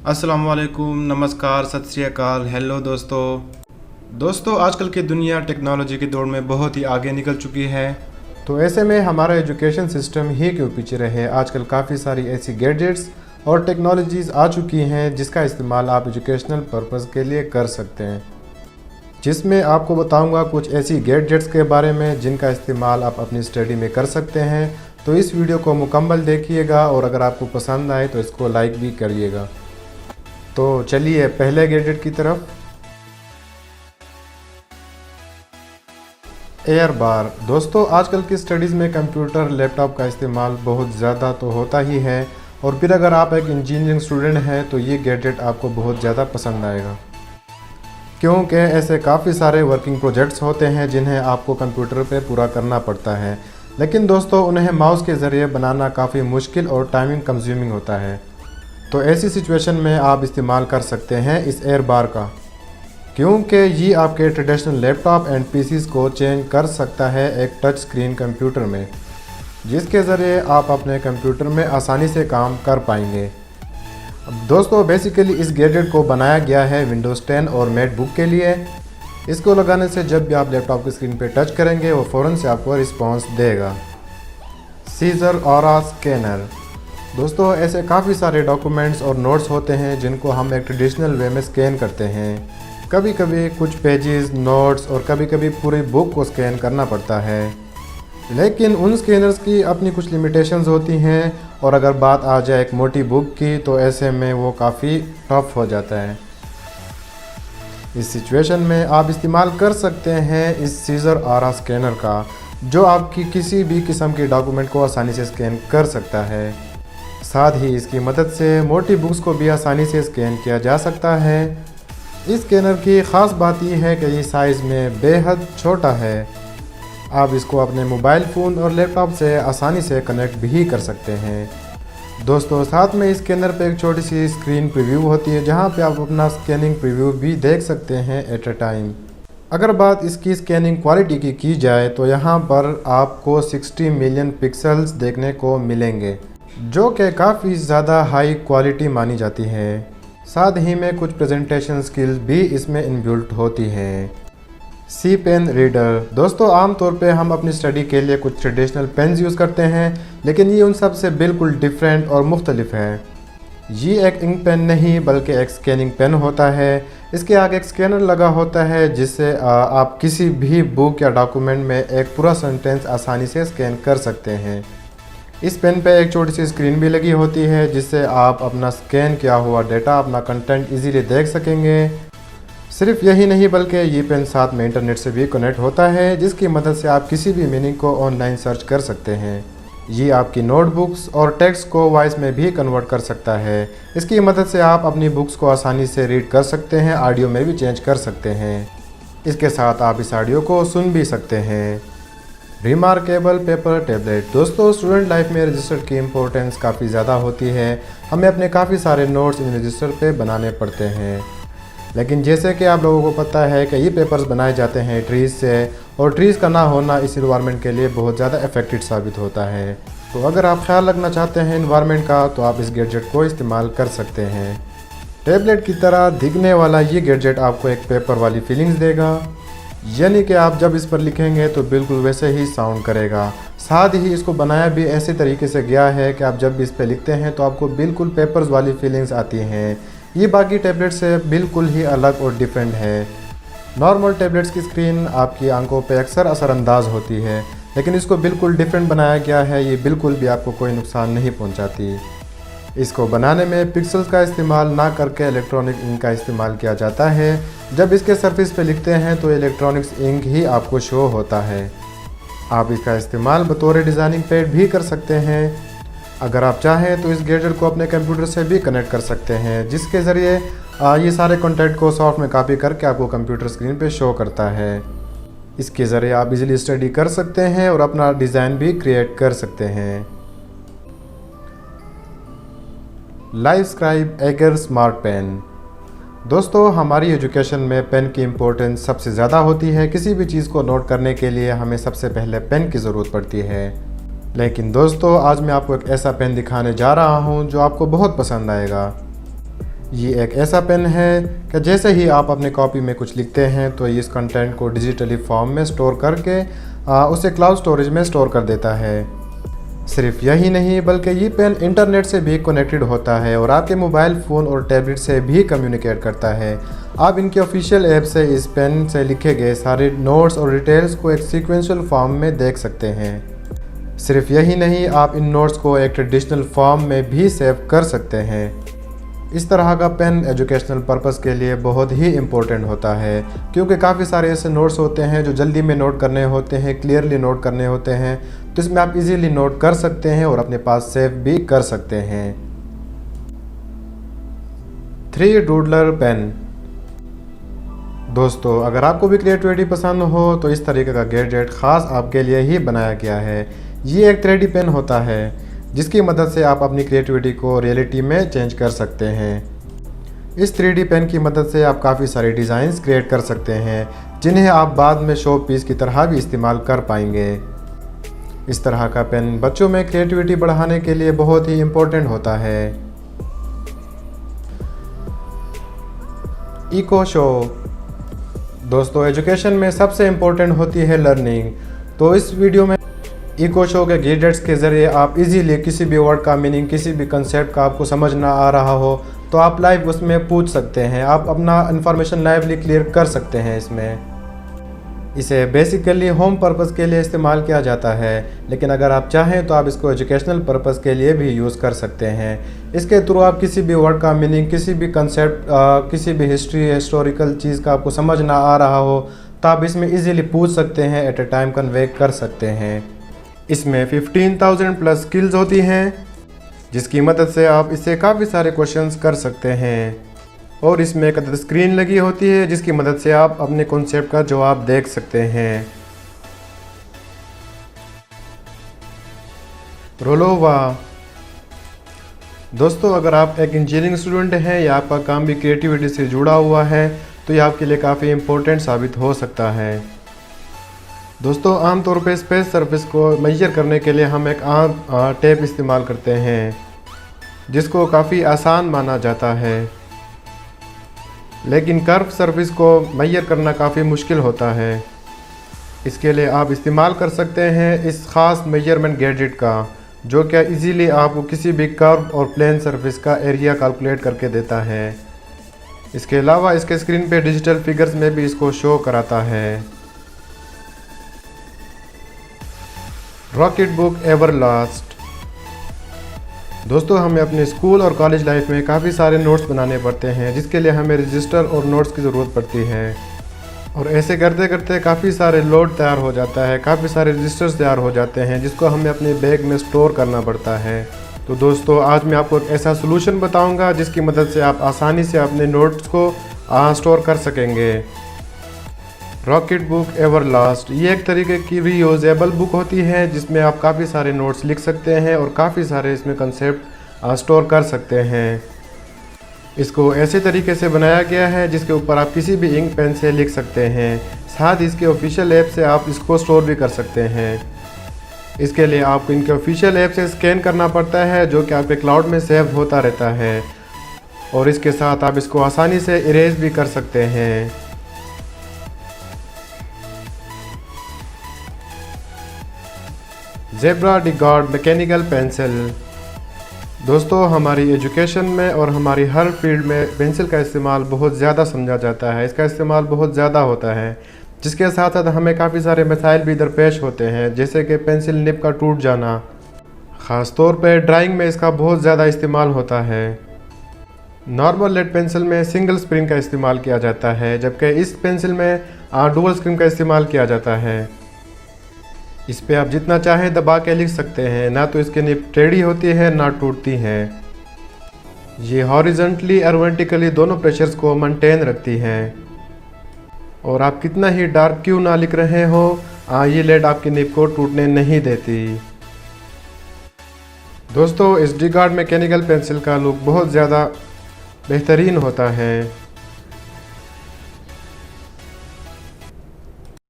अस्सलाम वालेकुम, नमस्कार, सत श्री अकाल, हेलो दोस्तों आजकल की दुनिया टेक्नोलॉजी के दौर में बहुत ही आगे निकल चुकी है। तो ऐसे में हमारा एजुकेशन सिस्टम ही क्यों पीछे रहे। आजकल काफ़ी सारी ऐसी गैजेट्स और टेक्नोलॉजीज़ आ चुकी हैं जिसका इस्तेमाल आप एजुकेशनल पर्पज़ के लिए कर सकते हैं, जिसमें आपको बताऊंगा कुछ ऐसी गैजेट्स के बारे में जिनका इस्तेमाल आप अपनी स्टडी में कर सकते हैं। तो इस वीडियो को मुकम्मल देखिएगा और अगर आपको पसंद आए तो इसको लाइक भी करिएगा। तो चलिए पहले गैजेट की तरफ। एयर बार। दोस्तों आजकल की स्टडीज़ में कंप्यूटर लैपटॉप का इस्तेमाल बहुत ज़्यादा तो होता ही है, और फिर अगर आप एक इंजीनियरिंग स्टूडेंट हैं तो ये गैजेट आपको बहुत ज़्यादा पसंद आएगा, क्योंकि ऐसे काफ़ी सारे वर्किंग प्रोजेक्ट्स होते हैं जिन्हें आपको कंप्यूटर पे पूरा करना पड़ता है, लेकिन दोस्तों उन्हें माउस के ज़रिए बनाना काफ़ी मुश्किल और टाइमिंग कंज्यूमिंग होता है। तो ऐसी सिचुएशन में आप इस्तेमाल कर सकते हैं इस एयर बार का, क्योंकि ये आपके ट्रेडिशनल लैपटॉप एंड पीसीज़ को चेंज कर सकता है एक टच स्क्रीन कंप्यूटर में, जिसके ज़रिए आप अपने कंप्यूटर में आसानी से काम कर पाएंगे। अब दोस्तों बेसिकली इस गैजेट को बनाया गया है विंडोज़ 10 और मैकबुक के लिए। इसको लगाने से जब भी आप लैपटॉप की स्क्रीन पर टच करेंगे वो फ़ौरन से आपको रिस्पॉन्स देगा। Seizure aura scanner. दोस्तों ऐसे काफ़ी सारे डॉक्यूमेंट्स और नोट्स होते हैं जिनको हम एक ट्रेडिशनल वे में स्कैन करते हैं। कभी कभी कुछ पेजेस, नोट्स और कभी कभी पूरी बुक को स्कैन करना पड़ता है, लेकिन उन स्कैनर्स की अपनी कुछ लिमिटेशंस होती हैं, और अगर बात आ जाए एक मोटी बुक की तो ऐसे में वो काफ़ी टफ हो जाता है। इस सिचुएशन में आप इस्तेमाल कर सकते हैं इस सीजर ऑरा स्कैनर का, जो आपकी किसी भी किस्म के डॉक्यूमेंट को आसानी से स्कैन कर सकता है। साथ ही इसकी मदद से मोटी बुक्स को भी आसानी से स्कैन किया जा सकता है। इस स्कैनर की ख़ास बात यह है कि ये साइज़ में बेहद छोटा है। आप इसको अपने मोबाइल फ़ोन और लैपटॉप से आसानी से कनेक्ट भी कर सकते हैं। दोस्तों साथ में इस स्कैनर पे एक छोटी सी स्क्रीन प्रीव्यू होती है, जहां पे आप अपना स्कैनिंग प्रीव्यू भी देख सकते हैं एट अ टाइम। अगर बात इसकी स्कैनिंग क्वालिटी की जाए तो यहाँ पर आपको 60 मिलियन पिक्सल्स देखने को मिलेंगे, जो कि काफ़ी ज़्यादा हाई क्वालिटी मानी जाती है। साथ ही में कुछ प्रेजेंटेशन स्किल्स भी इसमें इनबिल्ट होती हैं। सी पेन रीडर। दोस्तों आमतौर पे हम अपनी स्टडी के लिए कुछ ट्रेडिशनल पेन्स यूज़ करते हैं, लेकिन ये उन सब से बिल्कुल डिफरेंट और मुख्तलिफ है। ये एक इंक पेन नहीं बल्कि एक स्कैनिंग पेन होता है। इसके आगे एक स्कैनर लगा होता है जिससे आप किसी भी बुक या डॉक्यूमेंट में एक पूरा सेंटेंस आसानी से स्कैन कर सकते हैं। इस पेन पे एक छोटी सी स्क्रीन भी लगी होती है जिससे आप अपना स्कैन किया हुआ डेटा, अपना कंटेंट इजीली देख सकेंगे। सिर्फ यही नहीं बल्कि ये पेन साथ में इंटरनेट से भी कनेक्ट होता है, जिसकी मदद से आप किसी भी मीनिंग को ऑनलाइन सर्च कर सकते हैं। ये आपकी नोटबुक्स और टेक्स्ट को वॉइस में भी कन्वर्ट कर सकता है। इसकी मदद से आप अपनी बुक्स को आसानी से रीड कर सकते हैं, ऑडियो में भी चेंज कर सकते हैं। इसके साथ आप इस ऑडियो को सुन भी सकते हैं। Remarkable paper tablet. दोस्तों स्टूडेंट लाइफ में रजिस्टर की इम्पोर्टेंस काफ़ी ज़्यादा होती है। हमें अपने काफ़ी सारे नोट्स इन रजिस्टर पे बनाने पड़ते हैं, लेकिन जैसे कि आप लोगों को पता है कि ये पेपर्स बनाए जाते हैं ट्रीज़ से, और ट्रीज़ का ना होना इस इन्वायरमेंट के लिए बहुत ज़्यादा इफेक्टिव साबित होता है। तो अगर आप ख्याल रखना चाहते हैं इन्वायरमेंट का तो आप इस गैजेट को इस्तेमाल कर सकते हैं। टैबलेट की तरह दिखने वाला ये गैजेट आपको एक पेपर वाली फीलिंग्स देगा, यानी कि आप जब इस पर लिखेंगे तो बिल्कुल वैसे ही साउंड करेगा। साथ ही इसको बनाया भी ऐसे तरीके से गया है कि आप जब भी इस पर लिखते हैं तो आपको बिल्कुल पेपर्स वाली फीलिंग्स आती हैं। ये बाकी टैबलेट से बिल्कुल ही अलग और डिफरेंट है। नॉर्मल टैबलेट्स की स्क्रीन आपकी आंखों पे अक्सर असरअंदाज होती है, लेकिन इसको बिल्कुल डिफरेंट बनाया गया है। ये बिल्कुल भी आपको कोई नुकसान नहीं पहुँचाती। इसको बनाने में पिक्सेल्स का इस्तेमाल ना करके इलेक्ट्रॉनिक इंक का इस्तेमाल किया जाता है। जब इसके सरफेस पे लिखते हैं तो इलेक्ट्रॉनिक्स इंक ही आपको शो होता है। आप इसका इस्तेमाल बतौर डिज़ाइनिंग पैड भी कर सकते हैं। अगर आप चाहें तो इस गैजेट को अपने कंप्यूटर से भी कनेक्ट कर सकते हैं, जिसके ज़रिए ये सारे कंटेंट को सॉफ्ट में कॉपी करके आपको कंप्यूटर स्क्रीन पे शो करता है। इसके ज़रिए आप इजीली स्टडी कर सकते हैं और अपना डिज़ाइन भी क्रिएट कर सकते हैं। Livescribe Aegir smart pen. दोस्तों हमारी एजुकेशन में पेन की इम्पोर्टेंस सबसे ज़्यादा होती है। किसी भी चीज़ को नोट करने के लिए हमें सबसे पहले पेन की ज़रूरत पड़ती है। लेकिन दोस्तों आज मैं आपको एक ऐसा पेन दिखाने जा रहा हूँ जो आपको बहुत पसंद आएगा। ये एक ऐसा पेन है कि जैसे ही आप अपने कॉपी में कुछ लिखते हैं तो ये इस कंटेंट को डिजिटली फॉर्म में स्टोर करके उसे क्लाउड स्टोरेज में स्टोर कर देता है। सिर्फ यही नहीं बल्कि ये पेन इंटरनेट से भी कनेक्टेड होता है और आपके मोबाइल फ़ोन और टैबलेट से भी कम्युनिकेट करता है। आप इनके ऑफिशियल ऐप से इस पेन से लिखे गए सारे नोट्स और डिटेल्स को एक सीक्वेंशियल फॉर्म में देख सकते हैं। सिर्फ यही नहीं, आप इन नोट्स को एक ट्रेडिशनल फॉर्म में भी सेव कर सकते हैं। इस तरह का पेन एजुकेशनल पर्पस के लिए बहुत ही इम्पोर्टेंट होता है, क्योंकि काफ़ी सारे ऐसे नोट्स होते हैं जो जल्दी में नोट करने होते हैं, क्लियरली नोट करने होते हैं, तो इसमें आप इजीली नोट कर सकते हैं और अपने पास सेव भी कर सकते हैं। 3 डूडलर पेन। दोस्तों, अगर आपको भी क्रिएटिविटी पसंद हो तो इस तरीके का गैजेट ख़ास आपके लिए ही बनाया गया है। ये एक 3D पेन होता है जिसकी मदद से आप अपनी क्रिएटिविटी को रियलिटी में चेंज कर सकते हैं। इस 3D पेन की मदद से आप काफ़ी सारे डिज़ाइंस क्रिएट कर सकते हैं जिन्हें आप बाद में शो पीस की तरह भी इस्तेमाल कर पाएंगे। इस तरह का पेन बच्चों में क्रिएटिविटी बढ़ाने के लिए बहुत ही इम्पोर्टेंट होता है। Eco show. दोस्तों, एजुकेशन में सबसे इम्पोर्टेंट होती है लर्निंग, तो इस वीडियो में इको शो के गैजेट्स के ज़रिए आप इजीली किसी भी वर्ड का मीनिंग, किसी भी कंसेप्ट का आपको समझ ना आ रहा हो तो आप लाइव उसमें पूछ सकते हैं, आप अपना इन्फॉर्मेशन लाइवली क्लियर कर सकते हैं। इसे बेसिकली होम पर्पस के लिए इस्तेमाल किया जाता है, लेकिन अगर आप चाहें तो आप इसको एजुकेशनल पर्पस के लिए भी यूज़ कर सकते हैं। इसके थ्रू आप किसी भी वर्ड का मीनिंग, किसी भी कंसेप्ट, किसी भी हिस्टोरिकल चीज़ का आपको समझ ना आ रहा हो तो आप इसमें इजीली पूछ सकते हैं, एट ए टाइम कन्वे कर सकते हैं। इसमें 15,000 प्लस स्किल्स होती हैं जिसकी मदद से आप इससे काफ़ी सारे क्वेश्चंस कर सकते हैं, और इसमें एक अदद स्क्रीन लगी होती है जिसकी मदद से आप अपने कॉन्सेप्ट का जवाब देख सकते हैं। रोलोवा। दोस्तों, अगर आप एक इंजीनियरिंग स्टूडेंट हैं या आपका काम भी क्रिएटिविटी से जुड़ा हुआ है तो ये आपके लिए काफ़ी इम्पोर्टेंट साबित हो सकता है। दोस्तों, आमतौर पे स्पेस सरफेस को मेजर करने के लिए हम एक आम टेप इस्तेमाल करते हैं जिसको काफ़ी आसान माना जाता है, लेकिन कर्व सरफेस को मेजर करना काफ़ी मुश्किल होता है। इसके लिए आप इस्तेमाल कर सकते हैं इस ख़ास मेजरमेंट गैजेट का, जो क्या इजीली आपको किसी भी कर्व और प्लेन सरफेस का एरिया कैलकुलेट करके देता है। इसके अलावा इसके स्क्रीन पे डिजिटल फिगर्स में भी इसको शो कराता है। Rocket book Everlast. दोस्तों, हमें अपने स्कूल और कॉलेज लाइफ में काफ़ी सारे नोट्स बनाने पड़ते हैं जिसके लिए हमें रजिस्टर और नोट्स की ज़रूरत पड़ती है, और ऐसे करते करते काफ़ी सारे लोड तैयार हो जाता है, काफ़ी सारे रजिस्टर्स तैयार हो जाते हैं जिसको हमें अपने बैग में स्टोर करना पड़ता है। तो दोस्तों, आज मैं आपको एक ऐसा सोल्यूशन बताऊंगा जिसकी मदद से आप आसानी से अपने नोट्स को स्टोर कर सकेंगे। रॉकेट बुक एवरलास्ट ये एक तरीके की रीयूजेबल बुक होती है जिसमें आप काफ़ी सारे नोट्स लिख सकते हैं और काफ़ी सारे इसमें कंसेप्ट स्टोर कर सकते हैं। इसको ऐसे तरीके से बनाया गया है जिसके ऊपर आप किसी भी इंक पेन से लिख सकते हैं। साथ ही इसके ऑफिशियल ऐप से आप इसको स्टोर भी कर सकते हैं। इसके लिए आपको इनके ऑफिशियल ऐप से स्कैन करना पड़ता है जो कि आपके क्लाउड में सेव होता रहता है, और इसके साथ आप इसको आसानी से इरेज भी कर सकते हैं। Zebra DelGuard mechanical pencil. दोस्तों, हमारी एजुकेशन में और हमारी हर फील्ड में पेंसिल का इस्तेमाल बहुत ज़्यादा समझा जाता है, इसका इस्तेमाल बहुत ज़्यादा होता है, जिसके साथ साथ हमें काफ़ी सारे मसाइल भी दरपेश होते हैं, जैसे कि पेंसिल निब का टूट जाना। ख़ास तौर पर ड्राइंग में इसका बहुत ज़्यादा इस्तेमाल होता है। नॉर्मल लेड पेंसिल में सिंगल स्प्रिंग का इस्तेमाल किया जाता है, जबकि इस पेंसिल में डुअल स्प्रिंग का इस्तेमाल किया जाता है। इस पे आप जितना चाहें दबा के लिख सकते हैं, ना तो इसकी निब टेढ़ी होती है ना टूटती है। ये हॉरिजॉन्टली और वर्टिकली दोनों प्रेशर्स को मेंटेन रखती है, और आप कितना ही डार्क क्यों ना लिख रहे हो, ये लेड आपकी निब को टूटने नहीं देती। दोस्तों, इस डिगार्ड मैकेनिकल पेंसिल का लुक बहुत ज़्यादा बेहतरीन होता है।